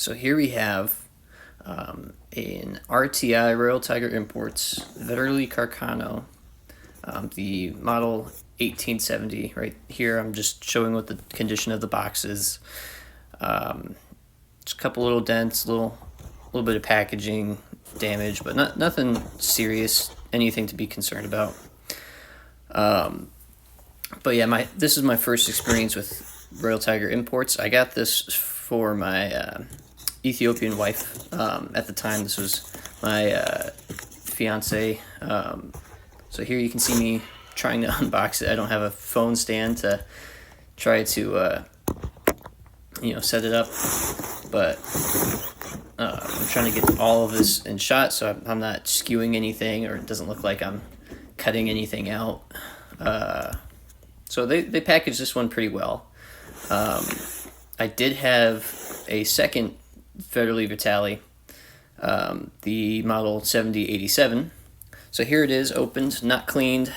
So here we have an RTI Royal Tiger Imports Vetterli-Carcano, the model 1870. Right here I'm just showing what the condition of the box is. Just a couple little dents, little bit of packaging damage, but nothing serious, anything to be concerned about. But yeah, this is my first experience with Royal Tiger Imports. I got this for my Ethiopian wife. At the time, this was my fiance. So here you can see me trying to unbox it. I don't have a phone stand to try to set it up, but I'm trying to get all of this in shot so I'm not skewing anything, or it doesn't look like I'm cutting anything out. So they packaged this one pretty well. I did have a second Vetterli-Vitali, the model 7087. So here it is, opened, not cleaned.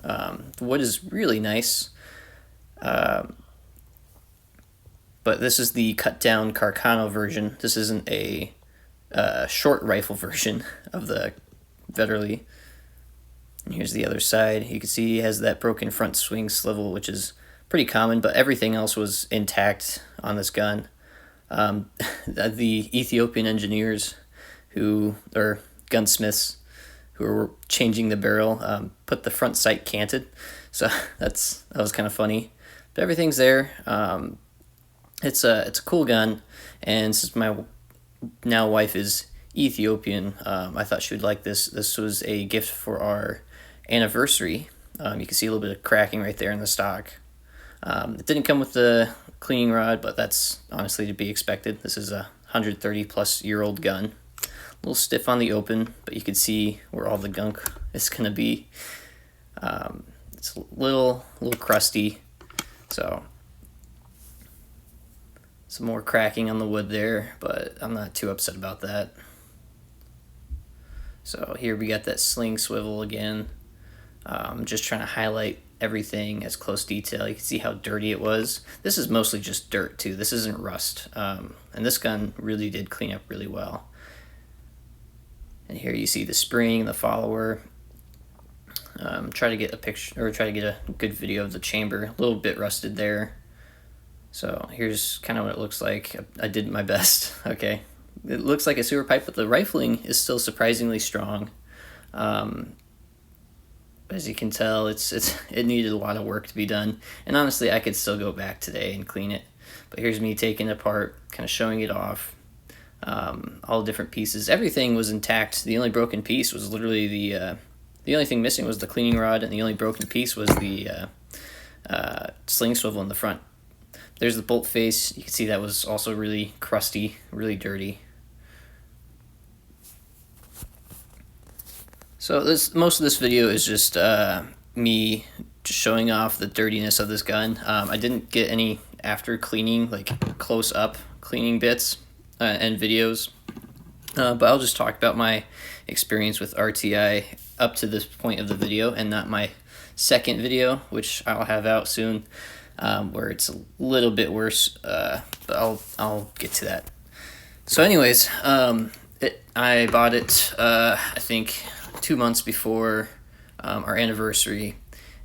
The wood is really nice. But this is the cut down Carcano version. This isn't a short rifle version of the Vetterli. And here's the other side. You can see it has that broken front swing swivel, which is pretty common, but everything else was intact on this gun. The Ethiopian engineers or gunsmiths who were changing the barrel, put the front sight canted. So that was kind of funny. But everything's there. It's a cool gun, and since my now wife is Ethiopian, I thought she would like this. This was a gift for our anniversary. You can see a little bit of cracking right there in the stock. It didn't come with the cleaning rod, but that's honestly to be expected. This is a 130-plus-year-old gun. A little stiff on the open, but you can see where all the gunk is going to be. It's a little crusty, so some more cracking on the wood there, but I'm not too upset about that. So here we got that sling swivel again. I'm just trying to highlight everything as close detail. You can see how dirty it was. This is mostly just dirt too. This isn't rust. And this gun really did clean up really well. And here you see the spring, the follower. Try to get a picture, or try to get a good video of the chamber. A little bit rusted there. So here's kind of what it looks like. I did my best. Okay, it looks like a sewer pipe, but the rifling is still surprisingly strong. As you can tell, it needed a lot of work to be done, and honestly I could still go back today and clean it. But here's me taking it apart, kind of showing it off. All the different pieces, everything was intact. The only broken piece was literally the only thing missing was the cleaning rod, and the only broken piece was the sling swivel in the front. There's the bolt face. You can see that was also really crusty, really dirty. So most of this video is just me just showing off the dirtiness of this gun. I didn't get any after cleaning, like close up cleaning bits and videos, but I'll just talk about my experience with RTI up to this point of the video, and not my second video, which I'll have out soon, where it's a little bit worse, but I'll get to that. So anyways, I bought it I think 2 months before our anniversary,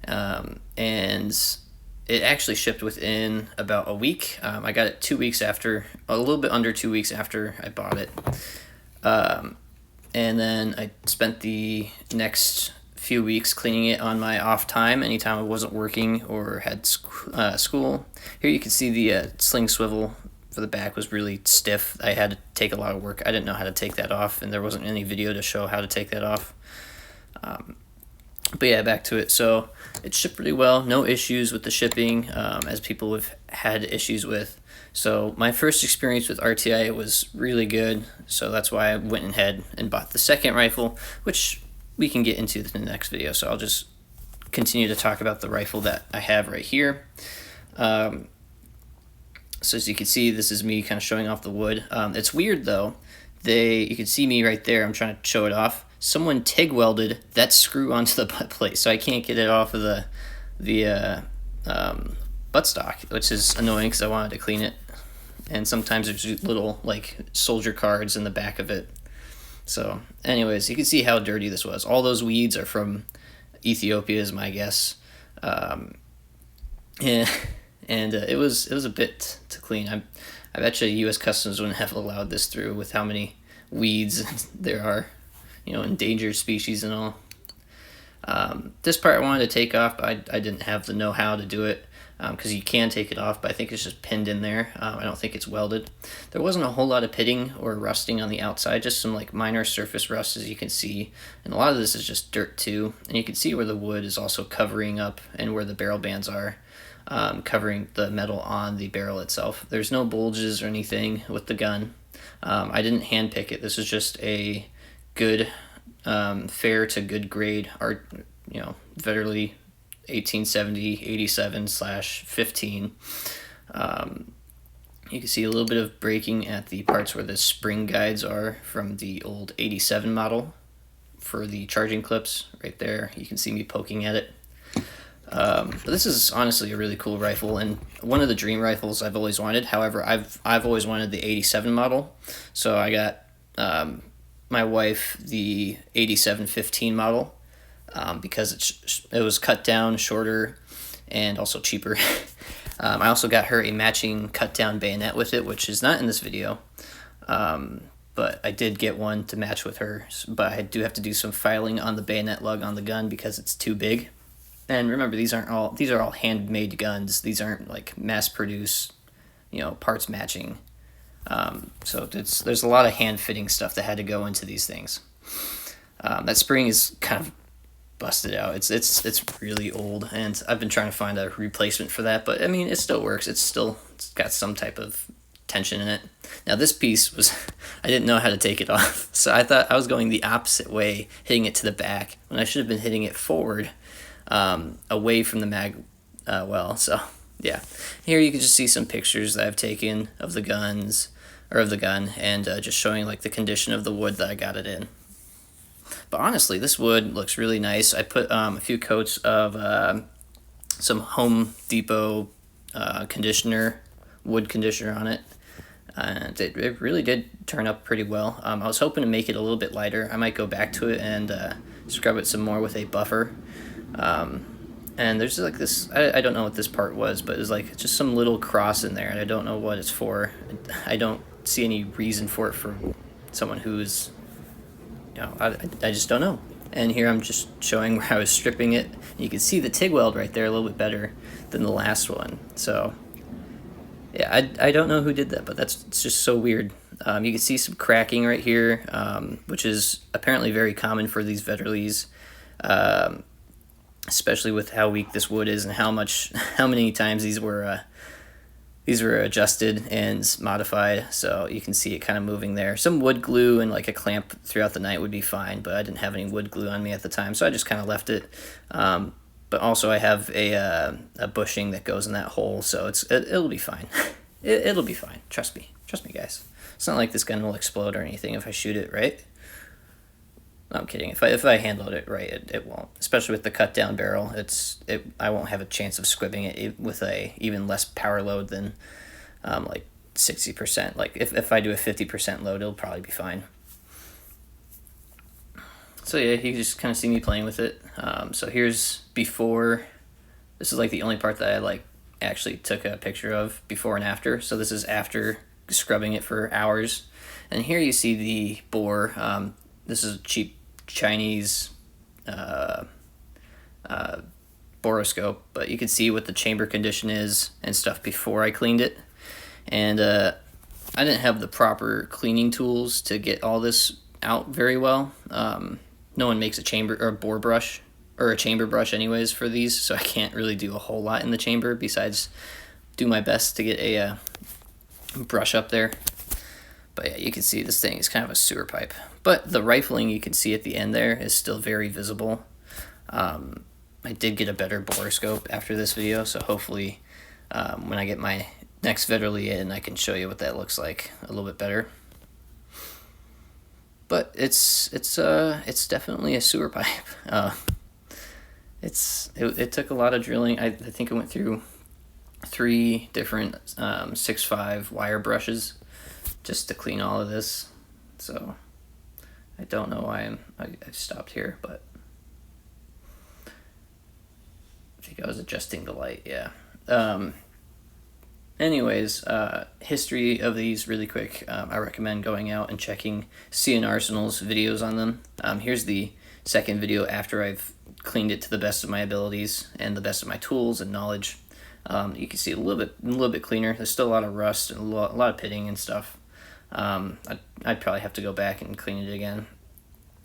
and it actually shipped within about a week. I got it 2 weeks after, a little bit under 2 weeks after I bought it, and then I spent the next few weeks cleaning it on my off time, anytime I wasn't working or had school. Here you can see the sling swivel for the back was really stiff. I had to take a lot of work. I didn't know how to take that off, and there wasn't any video to show how to take that off. But yeah, back to it. So it shipped really well, no issues with the shipping, as people have had issues with. So my first experience with RTI was really good, so that's why I went ahead and bought the second rifle, which we can get into in the next video. So I'll just continue to talk about the rifle that I have right here. So as you can see, this is me kind of showing off the wood. It's weird though. You can see me right there. I'm trying to show it off. Someone TIG welded that screw onto the butt plate, so I can't get it off of the buttstock, which is annoying because I wanted to clean it and sometimes there's little like soldier cards in the back of it. So anyways, you can see how dirty this was. All those weeds are from Ethiopia is my guess. And it was a bit to clean. I bet you U.S. Customs wouldn't have allowed this through with how many weeds there are, endangered species and all. This part I wanted to take off, but I didn't have the know-how to do it, because you can take it off, but I think it's just pinned in there. I don't think it's welded. There wasn't a whole lot of pitting or rusting on the outside, just some like minor surface rust, as you can see, and a lot of this is just dirt too, and you can see where the wood is also covering up and where the barrel bands are, covering the metal on the barrel itself. There's no bulges or anything with the gun. I didn't hand pick it. This is just a good, fair to good grade art, Vetterli 1870 87/15. You can see a little bit of breaking at the parts where the spring guides are from the old 87 model for the charging clips right there. You can see me poking at it. But this is honestly a really cool rifle, and one of the dream rifles I've always wanted. However, I've always wanted the 87 model, so I got my wife the 87-15 model, because it was cut down, shorter, and also cheaper. I also got her a matching cut down bayonet with it, which is not in this video, but I did get one to match with her. But I do have to do some filing on the bayonet lug on the gun because it's too big. And remember, these are all handmade guns. These aren't like mass produced, parts matching. So there's a lot of hand fitting stuff that had to go into these things. That spring is kind of busted out. It's really old, and I've been trying to find a replacement for that, but I mean, it still works. It's got some type of tension in it. Now this piece was, I didn't know how to take it off, so I thought I was going the opposite way, hitting it to the back, when I should have been hitting it forward, away from the mag well. So yeah, here you can just see some pictures that I've taken of the guns, or of the gun, and just showing like the condition of the wood that I got it in. But honestly, this wood looks really nice. I put a few coats of some Home Depot wood conditioner on it, and it really did turn up pretty well. I was hoping to make it a little bit lighter. I might go back to it and scrub it some more with a buffer. And there's like this, I don't know what this part was, but it's like just some little cross in there, and I don't know what it's for. I don't see any reason for it for someone who's, I just don't know. And here I'm just showing where I was stripping it. You can see the TIG weld right there a little bit better than the last one. So yeah, I don't know who did that, but it's just so weird. You can see some cracking right here, which is apparently very common for these Vetterlis, especially with how weak this wood is and how many times these were adjusted and modified. So you can see it kind of moving there. Some wood glue and like a clamp throughout the night would be fine, but I didn't have any wood glue on me at the time, so I just kind of left it. But also I have a bushing that goes in that hole, so it'll be fine. It'll be fine. Trust me, guys. It's not like this gun will explode or anything if I shoot it right. No, I'm kidding. If I handled it right, it won't. Especially with the cut down barrel, I won't have a chance of squibbing it with a even less power load than like 60%. Like if I do a 50% load, it'll probably be fine. So yeah, you can just kind of see me playing with it. So here's before. This is like the only part that I like actually took a picture of, before and after. So this is after scrubbing it for hours. And here you see the bore. This is a cheap Chinese Boroscope, but you can see what the chamber condition is and stuff before I cleaned it. And I didn't have the proper cleaning tools to get all this out very well. No one makes a chamber or a bore brush or a chamber brush anyways for these, so I can't really do a whole lot in the chamber besides do my best to get a brush up there. But yeah, you can see this thing is kind of a sewer pipe. But the rifling you can see at the end there is still very visible. I did get a better Boroscope after this video, so hopefully when I get my next Vetterli in, I can show you what that looks like a little bit better. But it's definitely a sewer pipe. It took a lot of drilling. I think I went through 3 different 6.5 wire brushes just to clean all of this. So I don't know why I stopped here, but I think I was adjusting the light. Yeah. Anyways, history of these really quick. I recommend going out and checking CN Arsenal's videos on them. Here's the second video after I've cleaned it to the best of my abilities and the best of my tools and knowledge. You can see a little bit cleaner. There's still a lot of rust and a lot of pitting and stuff. I'd probably have to go back and clean it again.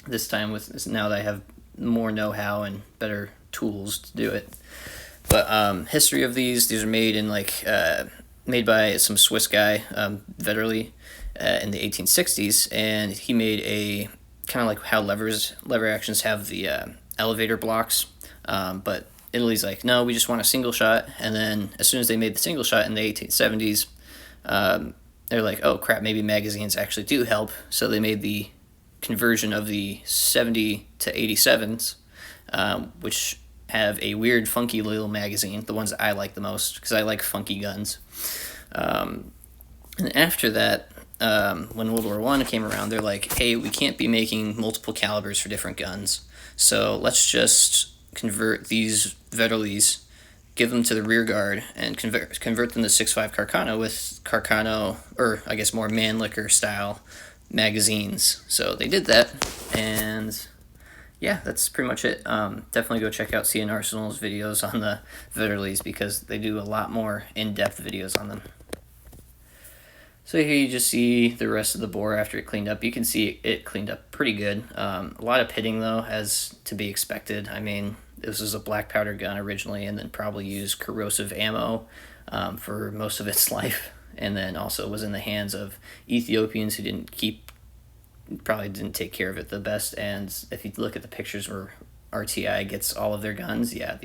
This time now that I have more know-how and better tools to do it. But history of these are made in made by some Swiss guy, Vetterli, in the 1860s, and he made a kind of like how lever actions have the elevator blocks, but Italy's like, no, we just want a single shot. And then as soon as they made the single shot in the 1870s, they're like, oh crap, maybe magazines actually do help. So they made the conversion of the 70 to 87s, which have a weird, funky little magazine, the ones that I like the most, because I like funky guns. And after that, when World War I came around, they're like, hey, we can't be making multiple calibers for different guns, so let's just convert these Vetterlis, give them to the rear guard, and convert them to 6.5 Carcano with Carcano, or I guess more Mannlicher style magazines. So they did that, and yeah, that's pretty much it. Definitely go check out CN Arsenal's videos on the Vetterlis, because they do a lot more in-depth videos on them. So here you just see the rest of the bore after it cleaned up. You can see it cleaned up pretty good. A lot of pitting though, as to be expected. I mean, this was a black powder gun originally, and then probably used corrosive ammo for most of its life, and then also was in the hands of Ethiopians who probably didn't take care of it the best. And if you look at the pictures where RTI gets all of their guns, yeah,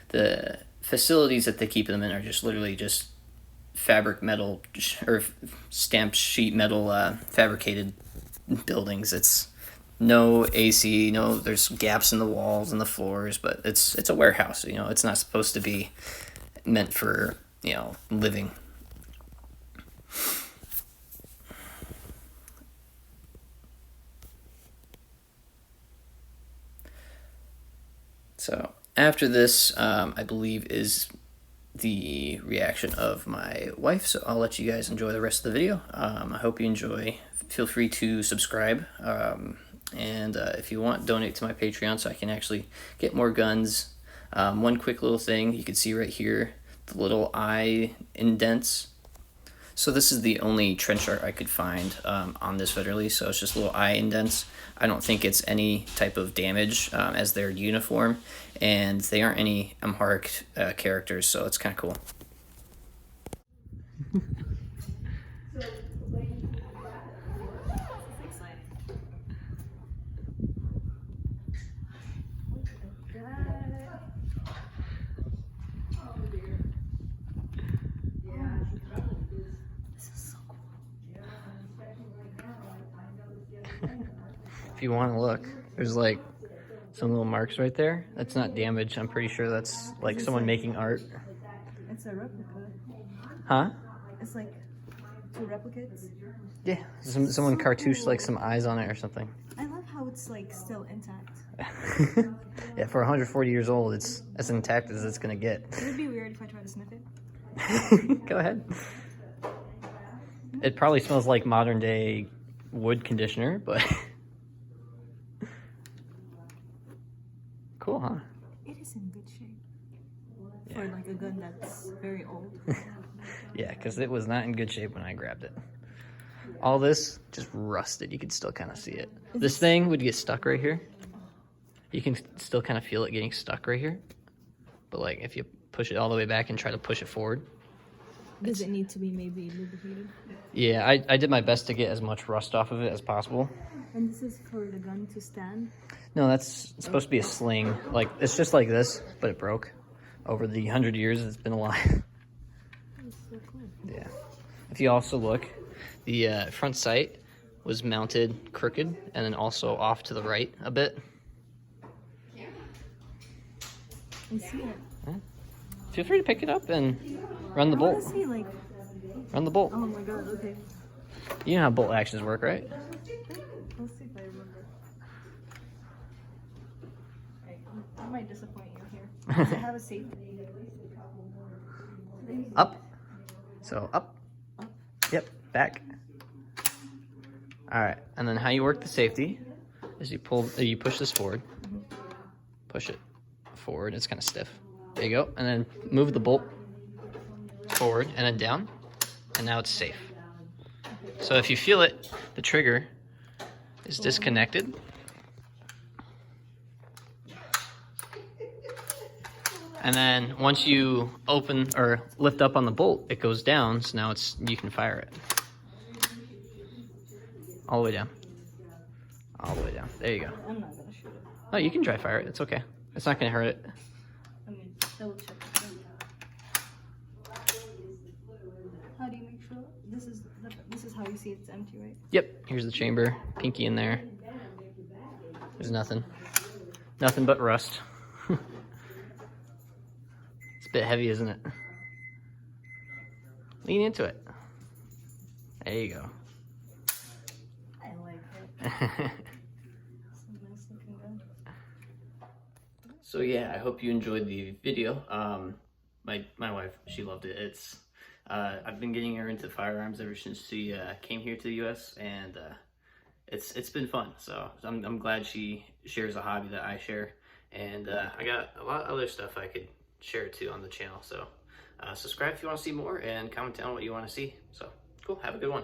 the facilities that they keep them in are just literally just fabric metal or stamped sheet metal fabricated buildings. It's no AC, there's gaps in the walls and the floors, but it's a warehouse. It's not supposed to be meant for living. So after this, I believe is the reaction of my wife, so I'll let you guys enjoy the rest of the video. I hope you enjoy. Feel free to subscribe, and if you want, donate to my Patreon so I can actually get more guns. One quick little thing, you can see right here the little eye indents. So this is the only trench art I could find on this Vetterli, so it's just little eye indents. I don't think it's any type of damage as their uniform, and they aren't any Amharic characters, so it's kind of cool. If you want to look, there's like some little marks right there. That's not damage. I'm pretty sure that's like someone making art. It's a replica. Huh? It's like 2 replicates. Yeah, someone cartoushed like some eyes on it or something. I love how it's like still intact. Yeah, for 140 years old, it's as intact as it's gonna get. Would it be weird if I try to sniff it? Go ahead. It probably smells like modern day wood conditioner, but cool, huh? It is in good shape. Yeah. For like a gun that's very old. Yeah, because it was not in good shape when I grabbed it. All this just rusted. You can still kind of see it. This thing would get stuck right here. You can still kind of feel it getting stuck right here. But like if you push it all the way back and try to push it forward. Does it need to be maybe lubricated? Yeah, I did my best to get as much rust off of it as possible. And this is for the gun to stand? No, that's supposed to be a sling. Like, it's just like this, but it broke. Over the 100 years it's been alive. That's so cool. Yeah. If you also look, the front sight was mounted crooked and then also off to the right a bit. I see it. Huh? feel free to pick it up and run the I bolt. want to see, like, Run the bolt. oh my god, okay. You know how bolt actions work, right? Let's see if I remember. Right, I might disappoint you here. Does it have a safety? Up. So up. Yep. Back. All right. And then how you work the safety is you push this forward. Push it forward. It's kind of stiff. There you go. And then move the bolt forward and then down. And now it's safe. So if you feel it, the trigger is disconnected. And then once you open or lift up on the bolt, it goes down. So now you can fire it. All the way down. All the way down. There you go. I'm not gonna shoot it. No, you can dry fire it. It's okay. It's not gonna hurt it. I mean, double check it. How do you make sure? This is how you see it's empty, right? Yep. Here's the chamber. Pinky in there. There's nothing. Nothing but rust. It's a bit heavy, isn't it? Lean into it. There you go. I like it. It's a nice looking gun. So yeah, I hope you enjoyed the video. My wife, she loved it. It's I've been getting her into firearms ever since she came here to the U.S. and it's been fun. So I'm glad she shares a hobby that I share, and I got a lot of other stuff I could share too on the channel. So subscribe if you want to see more, and comment down what you want to see. So cool. Have a good one.